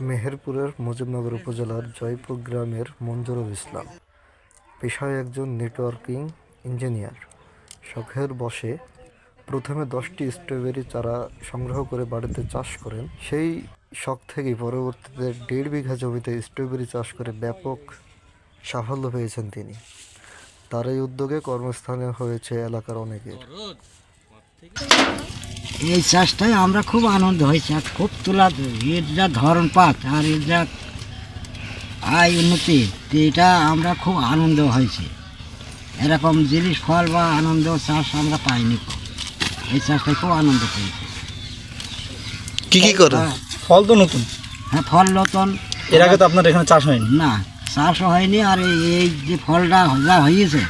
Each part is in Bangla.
মেহেরপুরের মুজিবনগর উপজেলার জয়পুর গ্রামের মঞ্জুরুল ইসলাম পেশায় একজন নেটওয়ার্কিং ইঞ্জিনিয়ার। শখের বশে প্রথমে 10টি স্ট্রবেরি চারা সংগ্রহ করে বাড়িতে চাষ করেন। সেই শখ থেকেই পরবর্তীতে 1.5 বিঘা জমিতে স্ট্রবেরি চাষ করে ব্যাপক সাফল্য পেয়েছেন তিনি। তার এই উদ্যোগে কর্মস্থানে হয়েছে এলাকার অনেকের। এই চাষটায় আমরা খুব আনন্দ হয়েছে, আর খুব তোলা এর যা ধরন পাত আর এর যা আয় উন্নতি, এটা আমরা খুব আনন্দ হয়েছে। এরকম জিনিস ফল বা আনন্দ চাষ আমরা পাইনি। এই চাষটায় খুব আনন্দ পেয়েছি। কি কি করে? ফল তো নতুন। হ্যাঁ, ফল নতুন। এর আগে তো আপনার এখানে চাষ হয়নি? না, চাষও হয়নি। আর এই যে ফলটা যা হয়েছে,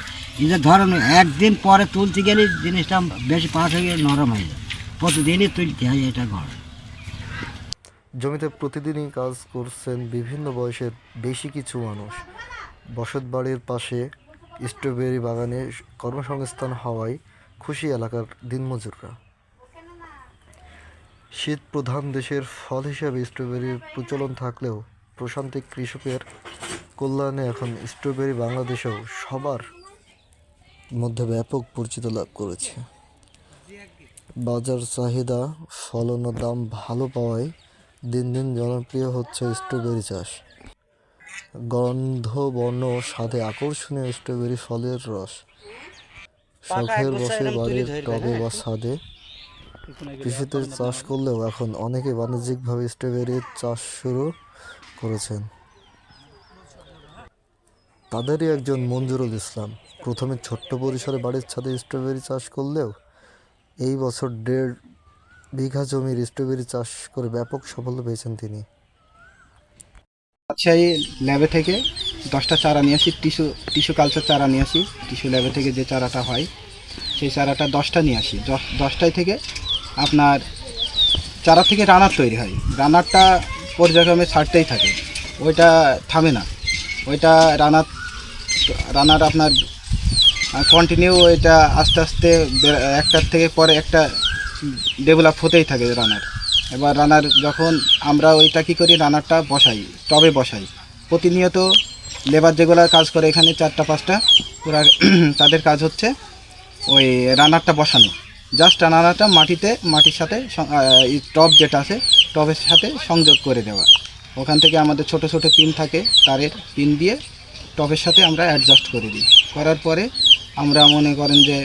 এই যে ধরন একদিন পরে তুলতে গেলে জিনিসটা বেশি পাস হয়ে গেলে নরম হয়ে যায়। প্রতিদিনই তুলতে হয় এটা ঘর। জমিতে প্রতিদিনই কাজ করছেন বিভিন্ন বয়সের বেশি কিছু মানুষ। বসতবাড়ির পাশে স্ট্রবেরি বাগানে কর্মসংস্থান হওয়ায় খুশি এলাকার দিনমজুররা। শীত প্রধান দেশের ফল হিসেবে স্ট্রবেরির প্রচলন থাকলেও প্রশান্তিক কৃষকের কল্যাণে এখন স্ট্রবেরি বাংলাদেশেও সবার মধ্যে ব্যাপক পরিচিতি লাভ করেছে। বাজার চাহিদা, ফলন ও দাম ভালো পাওয়ায় দিন দিন জনপ্রিয় হচ্ছে স্ট্রবেরি চাষ। গন্ধ, বর্ণ ও স্বাদে আকর্ষণীয় স্ট্রবেরি ফলের রস শখের বশে বাড়ির টবে বা ছাদে কৃষিতে চাষ করলেও এখন অনেকে বাণিজ্যিকভাবে স্ট্রবেরির চাষ শুরু করেছেন। তাদেরই একজন মঞ্জুরুল ইসলাম। প্রথমে ছোট্ট পরিসরে বাড়ির ছাদে স্ট্রবেরি চাষ করলেও এই বছর 1.5 বিঘা জমির স্ট্রবেরি চাষ করে ব্যাপক সাফল্য পেয়েছেন তিনি। আচ্ছা, এই ল্যাবে থেকে 10টা চারা নিয়ে আসি, টিস্যু কালচার চারা নিয়ে আসি। টিস্যু ল্যাবে থেকে যে চারাটা হয়, সেই চারাটা 10টা নিয়ে আসি। 10টায় থেকে আপনার চারা থেকে রানার তৈরি হয়। রানারটা পর্যায়ক্রমে ছাড়তেই থাকে, ওইটা থামে না। ওইটা রানার আপনার কন্টিনিউ, ওইটা আস্তে আস্তে একটার থেকে পরে একটা ডেভেলপ হতেই থাকে রানার। এবার রানার যখন আমরা ওইটা কী করি, রানারটা বসাই, টবে বসাই। প্রতিনিয়ত লেবার যেগুলো কাজ করে এখানে 4-5টা, পুরা তাদের কাজ হচ্ছে ওই রানারটা বসানো। জাস্ট রানারটা মাটির সাথে টব যেটা আছে, টবের সাথে সংযোগ করে দেওয়া। ওখান থেকে আমাদের ছোট ছোট পিন থাকে, তারের পিন দিয়ে টবের সাথে আমরা অ্যাডজাস্ট করে দিই। করার পরে আমরা মনে করেন যে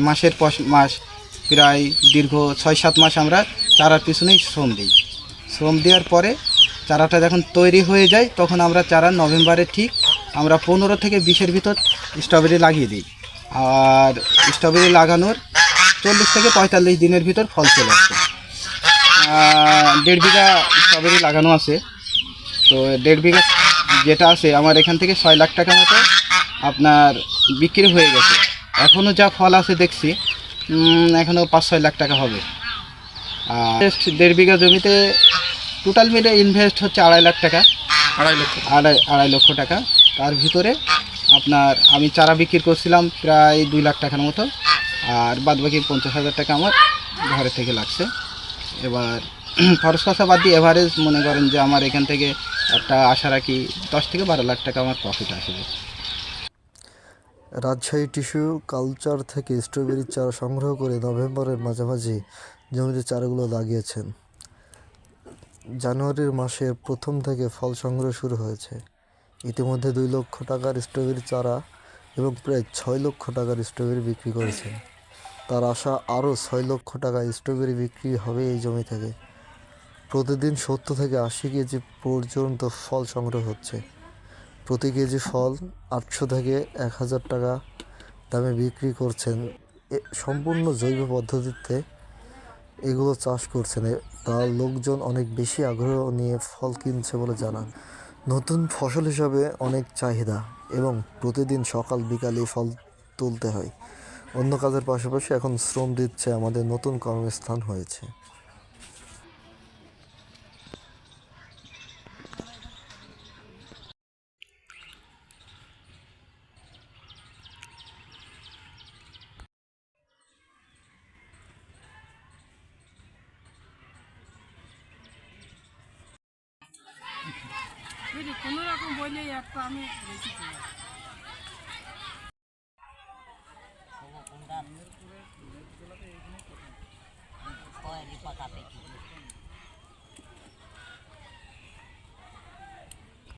মাসের পর মাস, প্রায় দীর্ঘ 6-7 মাস আমরা চারার পিছনেই শ্রম দিই। শ্রম দেওয়ার পরে চারাটা যখন তৈরি হয়ে যায়, তখন আমরা চারা নভেম্বরে ঠিক আমরা 15 থেকে 20-এর ভিতর স্ট্রবেরি লাগিয়ে দিই। আর স্ট্রবেরি লাগানোর 40 থেকে 45 দিনের ভিতর ফল চলে আসে। 1.5 বিঘা স্ট্রবেরি লাগানো আছে। তো 1.5 বিঘা যেটা আছে, আমার এখান থেকে 6 লাখ টাকা মতো আপনার বিক্রি হয়ে গেছে। এখনও যা ফল আছে দেখছি, এখনও 5-6 লাখ টাকা হবে। আর 1.5 বিঘা জমিতে টোটাল মিলে ইনভেস্ট হচ্ছে 2.5 লাখ টাকা। 2.5 লক্ষ টাকা। তার ভিতরে আপনার আমি চারা বিক্রি করছিলাম প্রায় 2 লাখ টাকার মতো, আর বাদবাকি 50,000 টাকা আমার ঘরে থেকে লাগছে। এবার খরচ খরচা বাদ দিয়ে এভারেজ মনে করেন যে আমার এখান থেকে একটা আশা রাখি 10 থেকে 12 লাখ টাকা আমার প্রফিট আসবে। রাজশাহী টিস্যু কালচার থেকে স্ট্রবেরির চারা সংগ্রহ করে নভেম্বরের মাঝামাঝি জমিতে চারাগুলো লাগিয়েছেন। জানুয়ারির মাসের প্রথম থেকে ফল সংগ্রহ শুরু হয়েছে। ইতিমধ্যে 2 লক্ষ টাকার স্ট্রবেরি চারা এবং প্রায় 6 লক্ষ টাকার স্ট্রবেরি বিক্রি করেছেন। তার আশা আরও 6 লক্ষ টাকা স্ট্রবেরি বিক্রি হবে এই জমি থেকে। প্রতিদিন 70 থেকে 80 কেজি পর্যন্ত ফল সংগ্রহ হচ্ছে। প্রতি কেজি ফল 800 থেকে 1000 টাকা দামে বিক্রি করছেন। সম্পূর্ণ জৈব পদ্ধতিতে এগুলো চাষ করছেন, তার লোকজন অনেক বেশি আগ্রহ নিয়ে ফল কিনছে বলে জানান। নতুন ফসল হিসাবে অনেক চাহিদা এবং প্রতিদিন সকাল বিকালে ফল তুলতে হয়। অন্য কাজের পাশাপাশি এখন শ্রম দিচ্ছে আমাদের নতুন কর্মস্থান হয়েছে। কোনো রকম বললে একটা আমি রেখেছি। পাকাতে